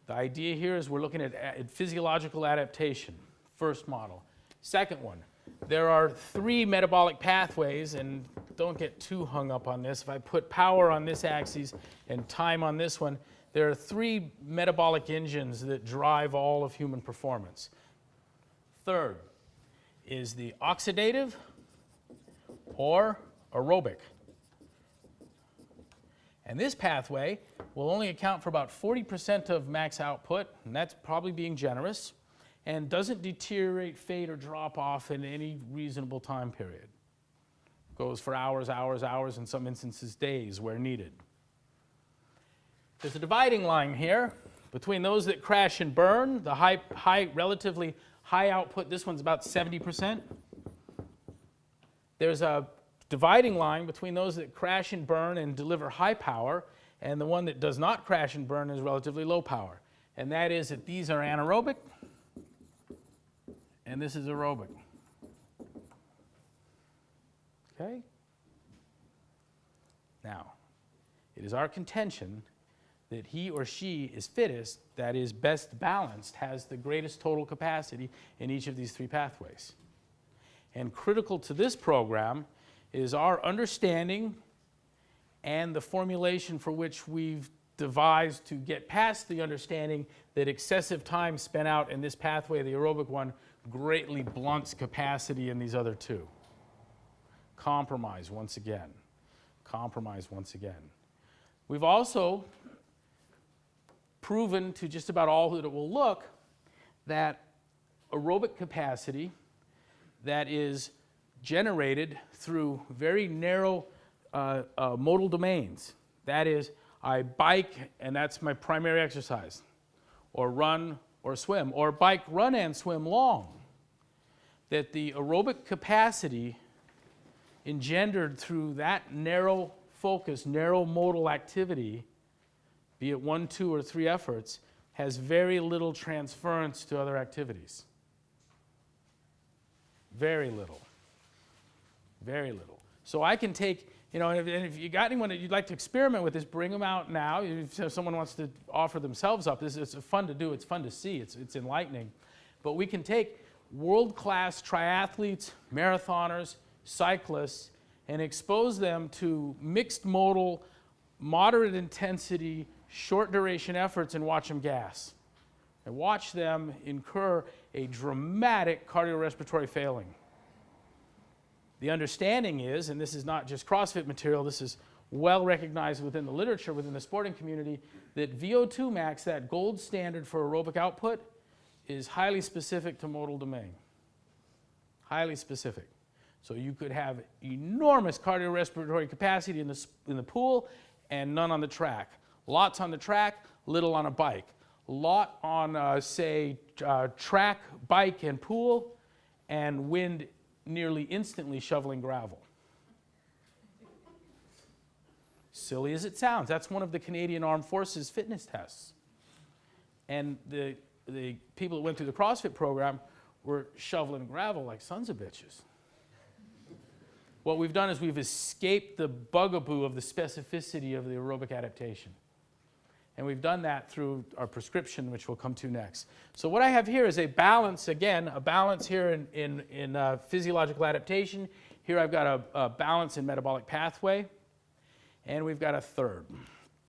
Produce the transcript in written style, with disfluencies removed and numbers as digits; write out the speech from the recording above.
The idea here is we're looking at physiological adaptation, first model. Second one, there are 3 metabolic pathways, and don't get too hung up on this. If I put power on this axis and time on this one, there are 3 metabolic engines that drive all of human performance. Third is the oxidative or aerobic. And this pathway will only account for about 40% of max output, and that's probably being generous, and doesn't deteriorate, fade, or drop off in any reasonable time period. Goes for hours, hours, hours, in some instances days where needed. There's a dividing line here between those that crash and burn, the relatively high output. This one's about 70%. There's a dividing line between those that crash and burn and deliver high power, and the one that does not crash and burn is relatively low power. And that is that these are anaerobic, and this is aerobic. Okay? Now, it is our contention that he or she is fittest, that is best balanced, has the greatest total capacity in each of these 3 pathways. And critical to this program is our understanding and the formulation for which we've devised to get past the understanding that excessive time spent out in this pathway, the aerobic one, greatly blunts capacity in these other 2. Compromise once again. Compromise once again. We've also proven to just about all that it will look that aerobic capacity that is generated through very narrow modal domains. That is, I bike and that's my primary exercise, or run or swim, or bike, run, and swim long. That the aerobic capacity engendered through that narrow focus, narrow modal activity, be it 1, 2, or 3 efforts, has very little transference to other activities. Very little. Very little. So I can take, and if you got anyone that you'd like to experiment with this, bring them out now. If someone wants to offer themselves up, it's fun to do, it's fun to see, it's enlightening. But we can take world-class triathletes, marathoners, cyclists, and expose them to mixed modal, moderate intensity, short duration efforts and watch them gas. And watch them incur a dramatic cardiorespiratory failing. The understanding is, and this is not just CrossFit material, this is well recognized within the literature, within the sporting community, that VO2 max, that gold standard for aerobic output, is highly specific to modal domain. Highly specific. So you could have enormous cardiorespiratory capacity in the pool and none on the track. Lots on the track, little on a bike. Lot on, track, bike, and pool, and wind nearly instantly shoveling gravel. Silly as it sounds, that's one of the Canadian Armed Forces fitness tests. And the people that went through the CrossFit program were shoveling gravel like sons of bitches. What we've done is we've escaped the bugaboo of the specificity of the aerobic adaptation. And we've done that through our prescription, which we'll come to next. So what I have here is a balance, again, a balance here in physiological adaptation. Here I've got a balance in metabolic pathway. And we've got a third.